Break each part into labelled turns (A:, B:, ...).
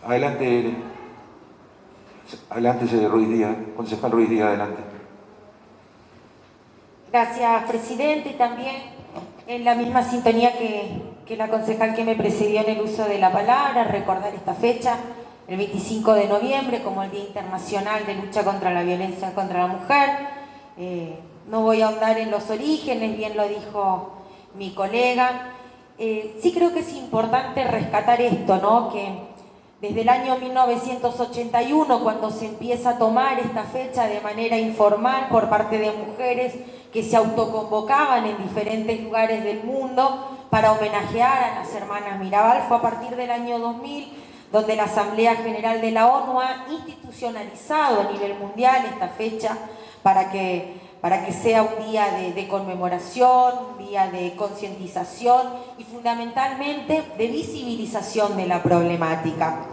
A: Adelante, adelante, Ruiz Díaz, concejal Ruiz Díaz, adelante.
B: Gracias, presidente, y también en la misma sintonía que la concejal que me precedió en el uso de la palabra, recordar esta fecha, el 25 de noviembre, como el Día Internacional de Lucha contra la Violencia contra la Mujer. No voy a ahondar en los orígenes, bien lo dijo mi colega. Sí creo que es importante rescatar esto, ¿no? Que desde el año 1981, cuando se empieza a tomar esta fecha de manera informal por parte de mujeres que se autoconvocaban en diferentes lugares del mundo para homenajear a las hermanas Mirabal, fue a partir del año 2000, donde la Asamblea General de la ONU ha institucionalizado a nivel mundial esta fecha para que sea un día de conmemoración, un día de concientización y fundamentalmente de visibilización de la problemática.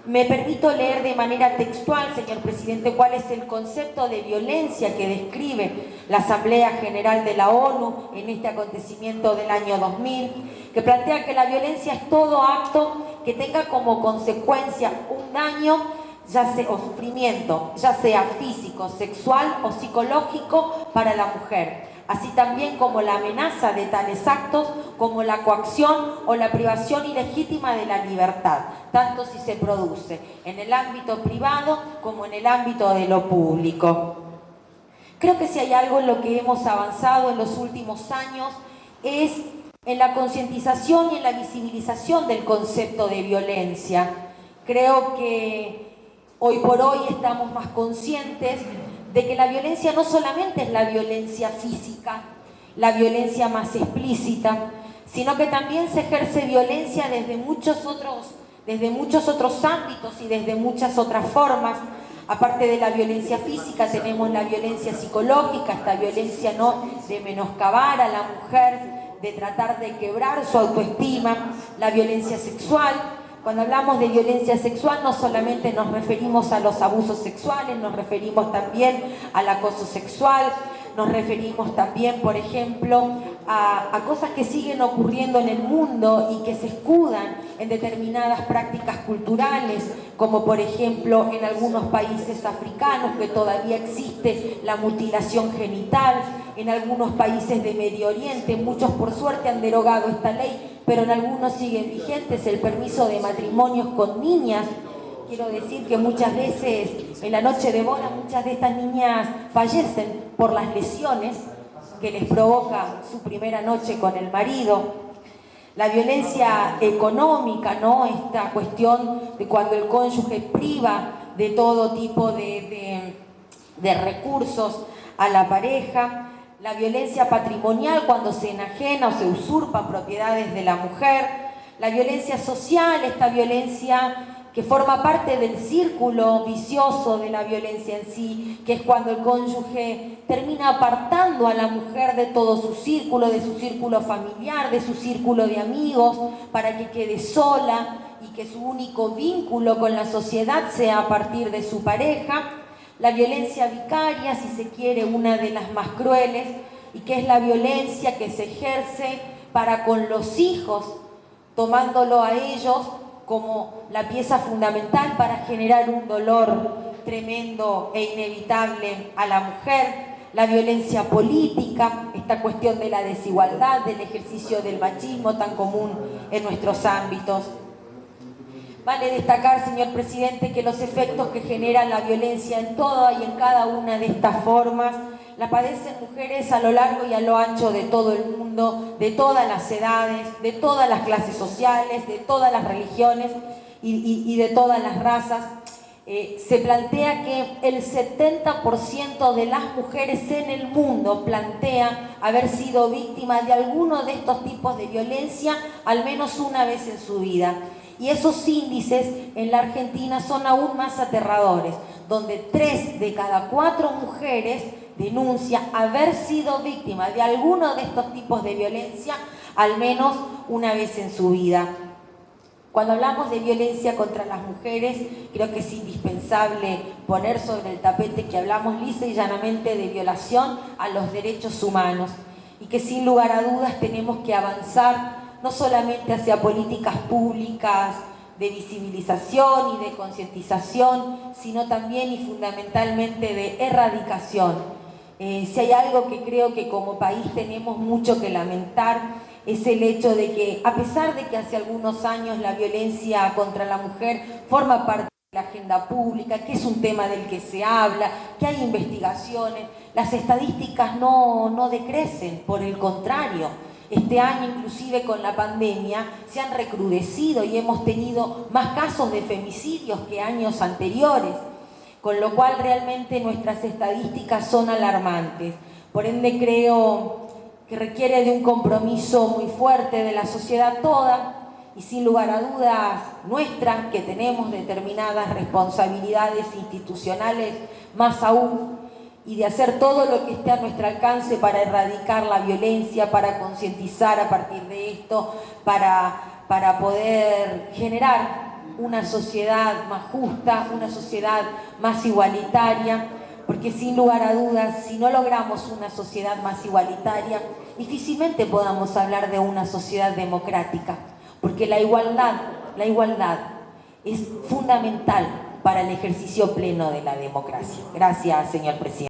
B: Me permito leer de manera textual, señor presidente, cuál es el concepto de violencia que describe la Asamblea General de la ONU en este acontecimiento del año 2000, que plantea que la violencia es todo acto que tenga como consecuencia un daño o sufrimiento, ya sea físico, sexual o psicológico para la mujer, así también como la amenaza de tales actos, como la coacción o la privación ilegítima de la libertad, tanto si se produce en el ámbito privado como en el ámbito de lo público. Creo que si hay algo en lo que hemos avanzado en los últimos años es en la concientización y en la visibilización del concepto de violencia. Creo que hoy por hoy estamos más conscientes de que la violencia no solamente es la violencia física, la violencia más explícita, sino que también se ejerce violencia desde muchos otros ámbitos y desde muchas otras formas. Aparte de la violencia física, tenemos la violencia psicológica, esta violencia no de menoscabar a la mujer, de tratar de quebrar su autoestima, la violencia sexual. Cuando hablamos de violencia sexual no solamente nos referimos a los abusos sexuales, nos referimos también al acoso sexual, nos referimos también, por ejemplo, a cosas que siguen ocurriendo en el mundo y que se escudan en determinadas prácticas culturales, como por ejemplo en algunos países africanos que todavía existe la mutilación genital, en algunos países de Medio Oriente, muchos por suerte han derogado esta ley, pero en algunos siguen vigentes el permiso de matrimonios con niñas. Quiero decir que muchas veces en la noche de boda muchas de estas niñas fallecen por las lesiones que les provoca su primera noche con el marido. La violencia económica, ¿no? Esta cuestión de cuando el cónyuge priva de todo tipo de recursos a la pareja. La violencia patrimonial cuando se enajena o se usurpan propiedades de la mujer. La violencia social, esta violencia que forma parte del círculo vicioso de la violencia en sí, que es cuando el cónyuge termina apartando a la mujer de todo su círculo, de su círculo familiar, de su círculo de amigos, para que quede sola y que su único vínculo con la sociedad sea a partir de su pareja. La violencia vicaria, si se quiere, una de las más crueles, y que es la violencia que se ejerce para con los hijos, tomándolo a ellos como la pieza fundamental para generar un dolor tremendo e inevitable a la mujer. La violencia política, esta cuestión de la desigualdad, del ejercicio del machismo tan común en nuestros ámbitos. Vale destacar, señor presidente, que los efectos que genera la violencia en toda y en cada una de estas formas la padecen mujeres a lo largo y a lo ancho de todo el mundo, de todas las edades, de todas las clases sociales, de todas las religiones y de todas las razas. Se plantea que el 70% de las mujeres en el mundo plantea haber sido víctimas de alguno de estos tipos de violencia al menos una vez en su vida. Y esos índices en la Argentina son aún más aterradores, donde 3 de cada 4 mujeres denuncia haber sido víctima de alguno de estos tipos de violencia al menos una vez en su vida. Cuando hablamos de violencia contra las mujeres, creo que es indispensable poner sobre el tapete que hablamos lisa y llanamente de violación a los derechos humanos y que sin lugar a dudas tenemos que avanzar no solamente hacia políticas públicas de visibilización y de concientización, sino también y fundamentalmente de erradicación. Si hay algo que creo que como país tenemos mucho que lamentar, es el hecho de que, a pesar de que hace algunos años la violencia contra la mujer forma parte de la agenda pública, que es un tema del que se habla, que hay investigaciones, las estadísticas no decrecen, por el contrario. Este año, inclusive con la pandemia, se han recrudecido y hemos tenido más casos de femicidios que años anteriores, con lo cual realmente nuestras estadísticas son alarmantes. Por ende, creo que requiere de un compromiso muy fuerte de la sociedad toda y sin lugar a dudas nuestra, que tenemos determinadas responsabilidades institucionales más aún, y de hacer todo lo que esté a nuestro alcance para erradicar la violencia, para concientizar a partir de esto, para poder generar una sociedad más justa, una sociedad más igualitaria, porque sin lugar a dudas, si no logramos una sociedad más igualitaria, difícilmente podamos hablar de una sociedad democrática, porque la igualdad es fundamental para el ejercicio pleno de la democracia. Gracias, señor presidente.